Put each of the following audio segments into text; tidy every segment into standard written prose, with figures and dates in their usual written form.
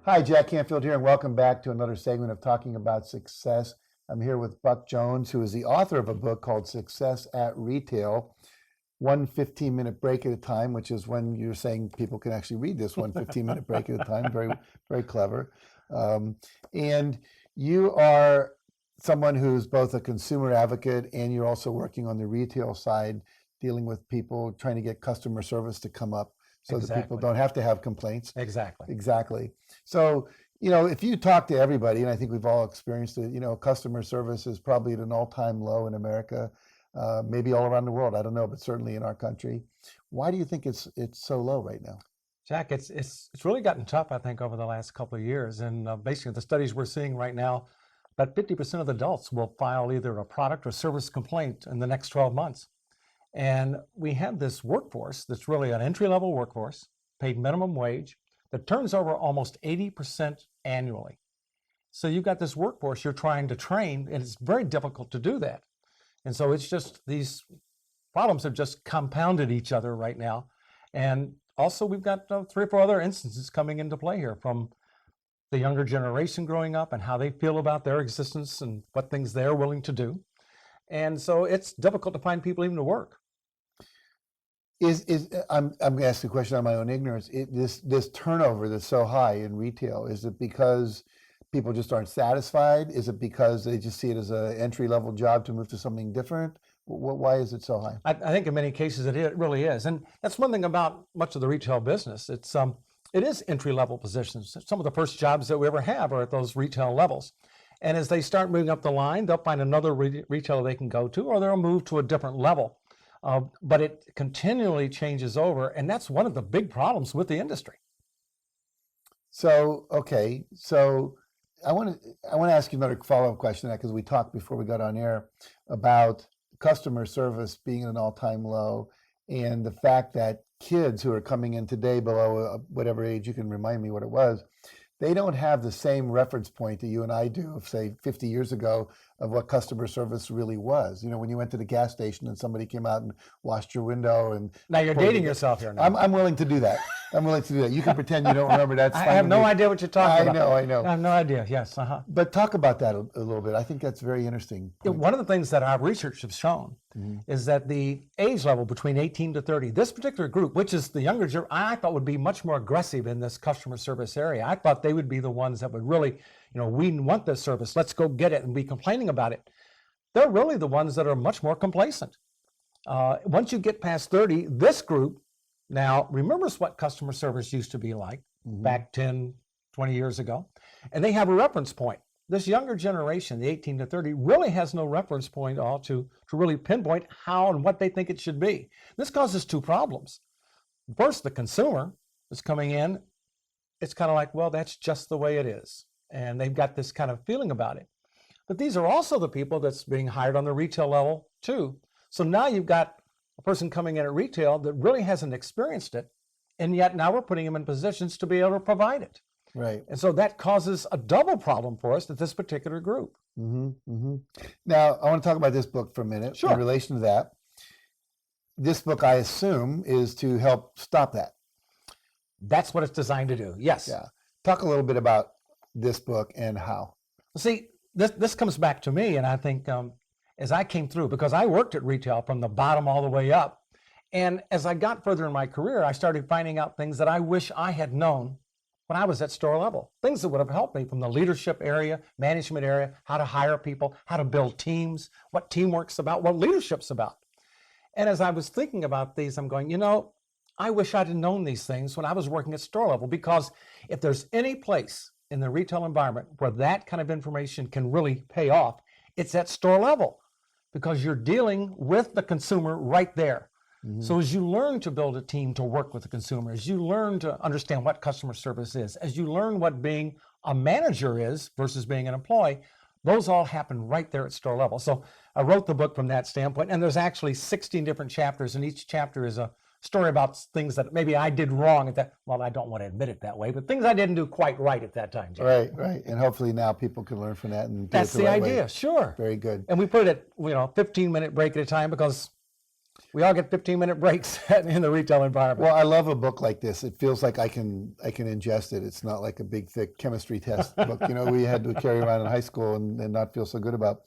Hi, Jack Canfield here, and welcome back to another segment of Talking About Success. I'm here with Buck Jones, who is the author of a book called Success at Retail, one 15-minute break at a time, which is when you're saying people can actually read this one 15-minute break at a time. Very, very clever. And you are someone who's both a consumer advocate and you're also working on the retail side, dealing with people, trying to get customer service to come up so that people Exactly. don't have to have complaints. Exactly. Exactly. So, if you talk to everybody, and I think we've all experienced it, customer service is probably at an all-time low in America, maybe all around the world. I don't know, but certainly in our country. Why do you think it's so low right now? Jack, it's really gotten tough, I think, over the last couple of years. And basically, the studies we're seeing right now, about 50% of the adults will file either a product or service complaint in the next 12 months. And we have this workforce that's really an entry-level workforce, paid minimum wage, that turns over almost 80% annually. So you've got this workforce you're trying to train, and it's very difficult to do that. And so it's just these problems have just compounded each other right now. And also, we've got 3 or 4 other instances coming into play here from the younger generation growing up and how they feel about their existence and what things they're willing to do. And so it's difficult to find people even to work. I'm going to ask the question on my own ignorance. This turnover that's so high in retail, is it because people just aren't satisfied? Is it because they just see it as an entry-level job to move to something different? Why is it so high? I think in many cases it really is. And that's one thing about much of the retail business. It is entry-level positions. Some of the first jobs that we ever have are at those retail levels. And as they start moving up the line, they'll find another retailer they can go to, or they'll move to a different level. But it continually changes over, and that's one of the big problems with the industry. So, okay, so I want to ask you another follow-up question because we talked before we got on air about customer service being at an all-time low, and the fact that kids who are coming in today below whatever age, you can remind me what it was, they don't have the same reference point that you and I do of, say, 50 years ago of what customer service really was. When you went to the gas station and somebody came out and washed your window and Now you're dating yourself here now. I'm willing to do that. I'm willing to do that. You can pretend you don't remember. That's fine. I have no idea what you're talking about. I know. I have no idea. Yes. But talk about that a little bit. I think that's very interesting. One of the things that our research has shown is that the age level between 18 to 30, this particular group, which is the younger generation, I thought would be much more aggressive in this customer service area. I thought they would be the ones that would really, we want this service, let's go get it, and be complaining about it. They're really the ones that are much more complacent. Once you get past 30, this group now remembers what customer service used to be like back 10, 20 years ago, and they have a reference point. This younger generation, the 18 to 30, really has no reference point at all to really pinpoint how and what they think it should be. This causes 2 problems. First, the consumer is coming in, it's kind of like, well, that's just the way it is. And they've got this kind of feeling about it. But these are also the people that's being hired on the retail level too. So now you've got a person coming in at retail that really hasn't experienced it, and yet now we're putting them in positions to be able to provide it. Right. And so that causes a double problem for us at this particular group. Now, I want to talk about this book for a minute. Sure. In relation to that. This book, I assume, is to help stop that. That's what it's designed to do. Yes. Yeah. Talk a little bit about this book and how. See, this comes back to me, and I think as I came through, because I worked at retail from the bottom all the way up, and as I got further in my career, I started finding out things that I wish I had known when I was at store level, things that would have helped me from the leadership area, management area, how to hire people, how to build teams, what teamwork's about, what leadership's about. And as I was thinking about these, I'm going, I wish I'd have known these things when I was working at store level, because if there's any place in the retail environment where that kind of information can really pay off, it's at store level, because you're dealing with the consumer right there. So as you learn to build a team to work with the consumer, as you learn to understand what customer service is, as you learn what being a manager is versus being an employee, those all happen right there at store level. So I wrote the book from that standpoint, and there's actually 16 different chapters, and each chapter is a story about things that maybe I did wrong at that. Well, I don't want to admit it that way, but things I didn't do quite right at that time, Jack. Right. And hopefully now people can learn from that and do That's it the the right idea. way. Sure. Very good. And we put it at 15-minute break at a time, because We all get 15-minute breaks in the retail environment. Well, I love a book like this. It feels like I can ingest it. It's not like a big, thick chemistry test book, we had to carry around in high school and not feel so good about.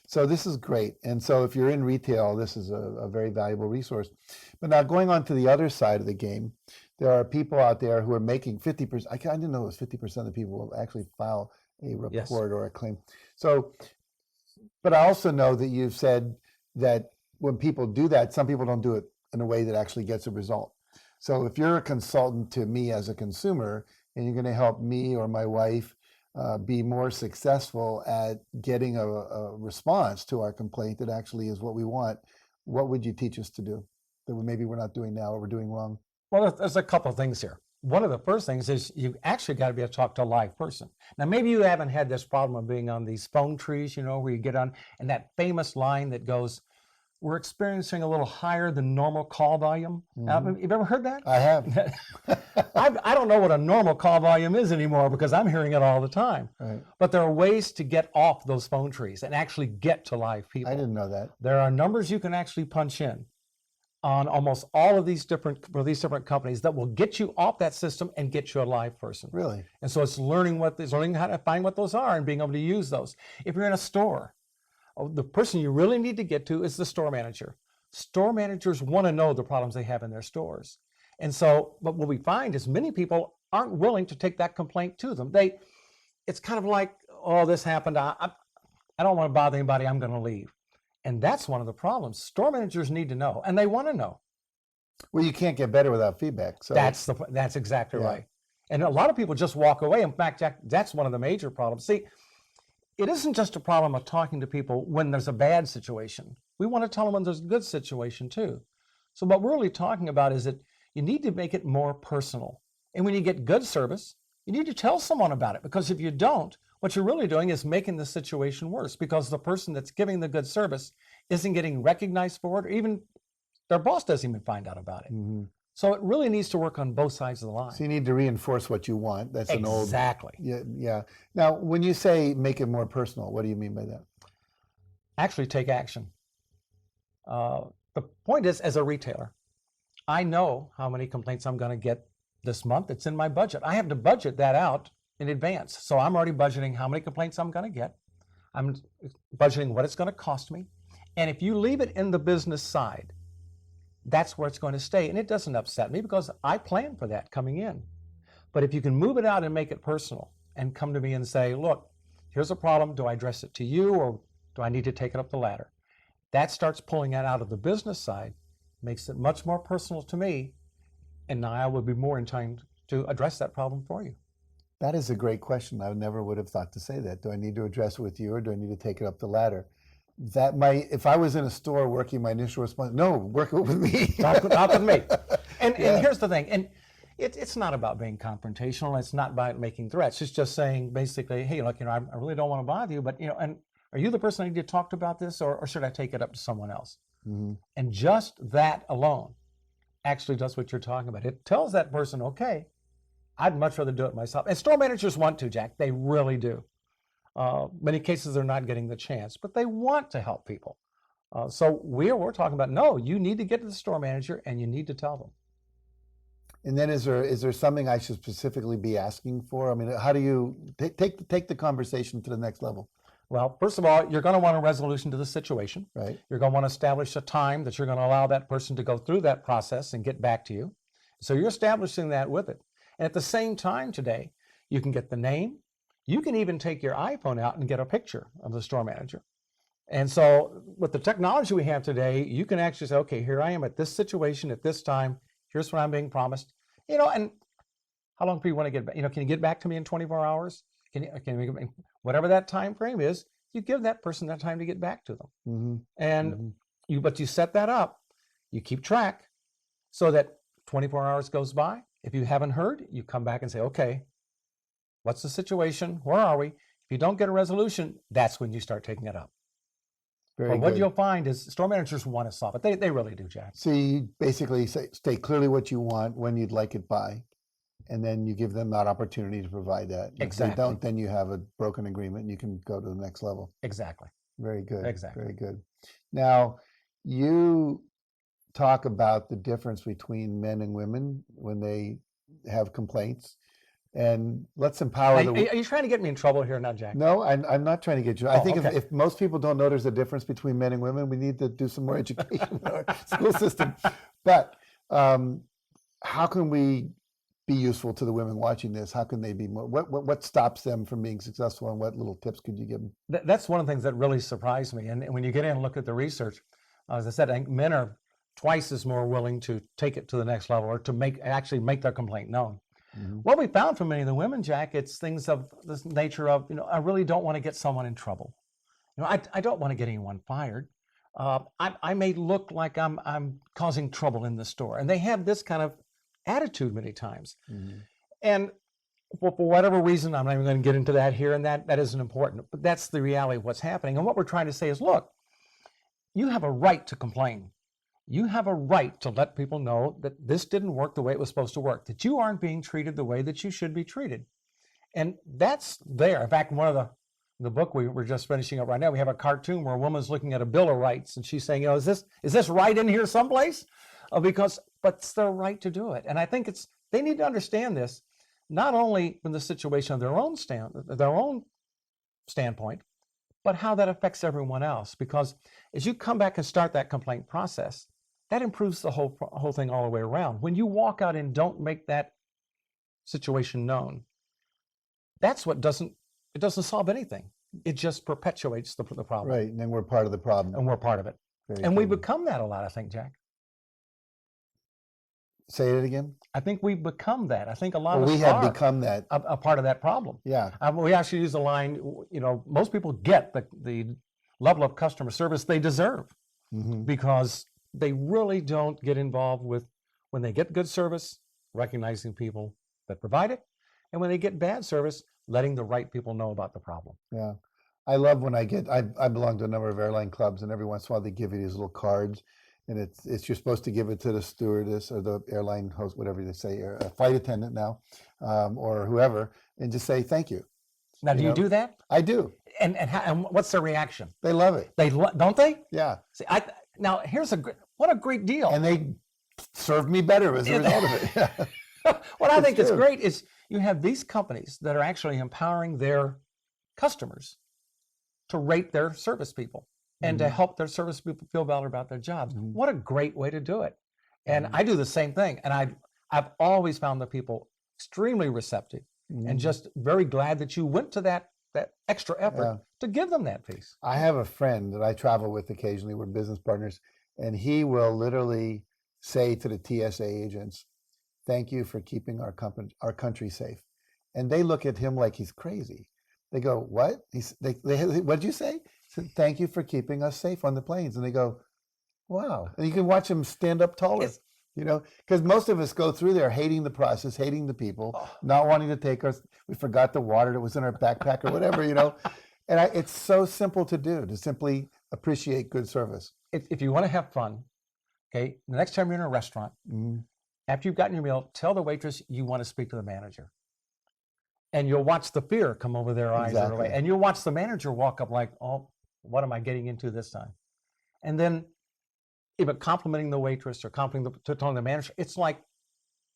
So this is great. And so if you're in retail, this is a very valuable resource. But now going on to the other side of the game, there are people out there who are making 50%. I didn't know it was 50% of the people will actually file a report or a claim. So, but I also know that you've said that when people do that, some people don't do it in a way that actually gets a result. So if you're a consultant to me as a consumer and you're going to help me or my wife be more successful at getting a response to our complaint that actually is what we want, what would you teach us to do that maybe we're not doing now or we're doing wrong? Well, there's a couple of things here. One of the first things is you actually got to be able to talk to a live person. Now, maybe you haven't had this problem of being on these phone trees, where you get on and that famous line that goes, "We're experiencing a little higher than normal call volume." Mm-hmm. You've ever heard that? I have. I don't know what a normal call volume is anymore because I'm hearing it all the time. Right. But there are ways to get off those phone trees and actually get to live people. I didn't know that. There are numbers you can actually punch in on almost all of these different companies that will get you off that system and get you a live person. Really? And so it's learning how to find what those are and being able to use those. If you're in a store, the person you really need to get to is the store manager. Store managers want to know the problems they have in their stores. And so, but what we find is many people aren't willing to take that complaint to them. It's kind of like, "Oh, this happened. I don't want to bother anybody. I'm going to leave." And that's one of the problems. Store managers need to know, and they want to know. Well, you can't get better without feedback. So That's exactly right. And a lot of people just walk away. In fact, Jack, that's one of the major problems. See, it isn't just a problem of talking to people when there's a bad situation. We want to tell them when there's a good situation too. So what we're really talking about is that you need to make it more personal. And when you get good service, you need to tell someone about it, because if you don't, what you're really doing is making the situation worse, because the person that's giving the good service isn't getting recognized for it, or even their boss doesn't even find out about it. Mm-hmm. So it really needs to work on both sides of the line. So you need to reinforce what you want. That's an old. Exactly. Yeah. Now, when you say make it more personal, what do you mean by that? Actually take action. The point is, as a retailer, I know how many complaints I'm going to get this month. It's in my budget. I have to budget that out in advance. So I'm already budgeting how many complaints I'm going to get. I'm budgeting what it's going to cost me. And if you leave it in the business side, that's where it's going to stay. And it doesn't upset me because I plan for that coming in. But if you can move it out and make it personal and come to me and say, "Look, here's a problem. Do I address it to you, or do I need to take it up the ladder?" That starts pulling it out of the business side, makes it much more personal to me. And now I will be more inclined to address that problem for you. That is a great question. I never would have thought to say that. Do I need to address it with you, or do I need to take it up the ladder? That might, if I was in a store working, my initial response, no, work it with me. Talk with me. And here's the thing. And it's not about being confrontational. It's not about making threats. It's just saying basically, "Hey, look, I really don't want to bother you, but and are you the person I need to talk to about this, or should I take it up to someone else?" Mm-hmm. And just that alone actually does what you're talking about. It tells that person, okay, I'd much rather do it myself. And store managers want to, Jack. They really do. Many cases they're not getting the chance, but they want to help people. So we're talking about, no, you need to get to the store manager and you need to tell them. And then is there something I should specifically be asking for? I mean, how do you take the conversation to the next level? Well, first of all, you're going to want a resolution to the situation. Right. You're going to want to establish a time that you're going to allow that person to go through that process and get back to you. So you're establishing that with it. And at the same time today, you can get the name. You can even take your iPhone out and get a picture of the store manager. And so with the technology we have today, you can actually say, okay, here I am at this situation at this time. Here's what I'm being promised. And how long do you want to get back? Can you get back to me in 24 hours? Whatever that time frame is, you give that person that time to get back to them. Mm-hmm. And you set that up. You keep track so that 24 hours goes by. If you haven't heard, you come back and say, okay, what's the situation? Where are we? If you don't get a resolution, that's when you start taking it up. But what you'll find is store managers want to solve it. They really do, Jack. So you basically state clearly what you want, when you'd like it by, and then you give them that opportunity to provide that. Exactly. If they don't, then you have a broken agreement and you can go to the next level. Exactly. Very good. Exactly. Very good. Now, you talk about the difference between men and women when they have complaints, and let's empower Are you trying to get me in trouble here now, Jack? No, I'm not trying to get you. I Oh, think okay. if most people don't know there's a difference between men and women, we need to do some more education in our school system. But how can we be useful to the women watching this? How can they be more? What stops them from being successful, and what little tips could you give them? That's one of the things that really surprised me. And when you get in and look at the research, as I said, I think men are twice as more willing to take it to the next level or to actually make their complaint known. What we found from many of the women, Jack, it's things of this nature of, I really don't want to get someone in trouble. I don't want to get anyone fired. I may look like I'm causing trouble in the store. And they have this kind of attitude many times. And for whatever reason, I'm not even going to get into that here, and that isn't important. But that's the reality of what's happening. And what we're trying to say is, look, you have a right to complain. You have a right to let people know that this didn't work the way it was supposed to work, that you aren't being treated the way that you should be treated. And that's there. In fact, one of the book we're just finishing up right now, we have a cartoon where a woman's looking at a Bill of Rights, and she's saying, is this right in here someplace? But it's their right to do it. And I think they need to understand this, not only from the situation of their own standpoint, but how that affects everyone else. Because as you come back and start that complaint process, that improves the whole thing all the way around. When you walk out and don't make that situation known, that's what doesn't solve anything. It just perpetuates the problem. Right, and then we're part of the problem. And we're part of it. We become that a lot, I think, Jack. Say it again. I think we've become that. I think a lot of us we have become that a part of that problem. Yeah. We actually use the line, most people get the level of customer service they deserve because they really don't get involved with, when they get good service, recognizing people that provide it, and when they get bad service, letting the right people know about the problem. Yeah. I love when I belong to a number of airline clubs, and every once in a while they give you these little cards, and it's you're supposed to give it to the stewardess or the airline host, whatever they say, or a flight attendant now, or whoever, and just say thank you. Now, do you do that? I do. And what's their reaction? They love it. Don't they? Yeah. See, now what a great deal. And they serve me better as a result of it. What I think is great is you have these companies that are actually empowering their customers to rate their service people and to help their service people feel better about their jobs. What a great way to do it. And I do the same thing. And I've always found the people extremely receptive and just very glad that you went to that extra effort to give them that piece. I have a friend that I travel with occasionally. We're business partners, and he will literally say to the TSA agents, "Thank you for keeping our country safe." And they look at him like he's crazy. They go, "What?" What'd you say? He said, "Thank you for keeping us safe on the planes." And they go, "Wow!" And you can watch him stand up taller. Because most of us go through there hating the process, hating the people, not wanting to take us. We forgot the water that was in our backpack or whatever, And it's so simple to do, to simply appreciate good service. If you want to have fun, okay, the next time you're in a restaurant, after you've gotten your meal, tell the waitress you want to speak to the manager. And you'll watch the fear come over their eyes. Exactly. And you'll watch the manager walk up like, oh, what am I getting into this time? And then even complimenting the waitress or telling the manager, it's like,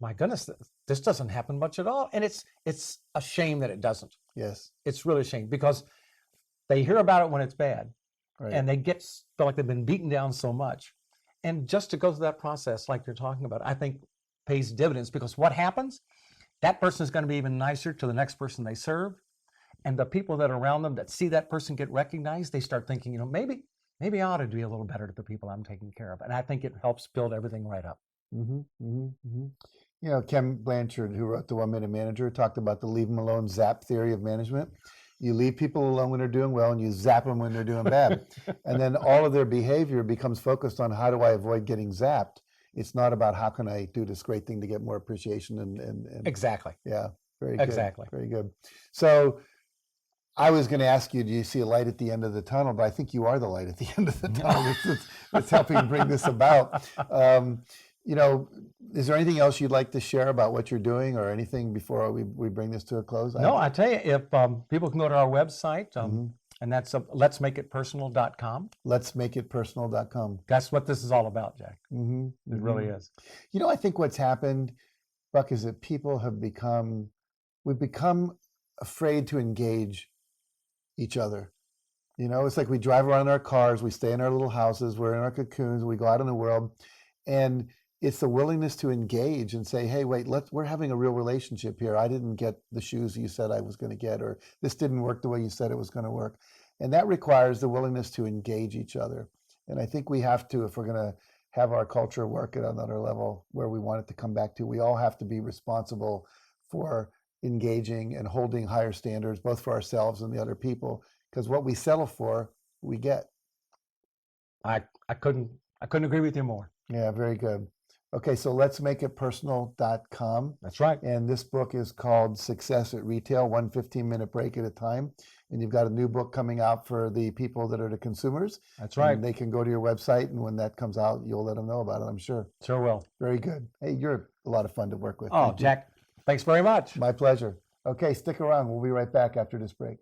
my goodness, this doesn't happen much at all. And it's a shame that it doesn't. Yes. It's really a shame because they hear about it when it's bad. Right. And they feel like they've been beaten down so much. And just to go through that process like you're talking about, I think pays dividends, because what happens, that person is going to be even nicer to the next person they serve. And the people that are around them that see that person get recognized, they start thinking, maybe I ought to be a little better to the people I'm taking care of. And I think it helps build everything right up. Ken Blanchard, who wrote The 1 Minute Manager, talked about the leave them alone zap theory of management. You leave people alone when they're doing well, and you zap them when they're doing bad. And then all of their behavior becomes focused on, how do I avoid getting zapped? It's not about, how can I do this great thing to get more appreciation and Exactly. Yeah, very good. Exactly. Very good. So I was going to ask you, do you see a light at the end of the tunnel? But I think you are the light at the end of the tunnel. It's helping bring this about. Is there anything else you'd like to share about what you're doing, or anything before we bring this to a close? No, I tell you, if people can go to our website, And that's letsmakeitpersonal.com. Letsmakeitpersonal.com. That's what this is all about, Jack. Mm-hmm. It really is. You know, I think what's happened, Buck, is that we've become afraid to engage each other. You know, it's like we drive around in our cars, we stay in our little houses, we're in our cocoons, we go out in the world, and it's the willingness to engage and say, hey, wait, we're having a real relationship here. I didn't get the shoes you said I was going to get, or this didn't work the way you said it was going to work. And that requires the willingness to engage each other. And I think we have to, if we're going to have our culture work at another level where we want it to come back to, we all have to be responsible for engaging and holding higher standards, both for ourselves and the other people, because what we settle for, we get. I couldn't agree with you more. Yeah, very good. Okay, so letsmakeitpersonal.com. That's right. And this book is called Success at Retail, 1 15-minute break at a time. And you've got a new book coming out for the people that are the consumers. That's right. And they can go to your website, and when that comes out, you'll let them know about it, I'm sure. Sure will. Very good. Hey, you're a lot of fun to work with. Oh, Jack, thanks very much. My pleasure. Okay, stick around. We'll be right back after this break.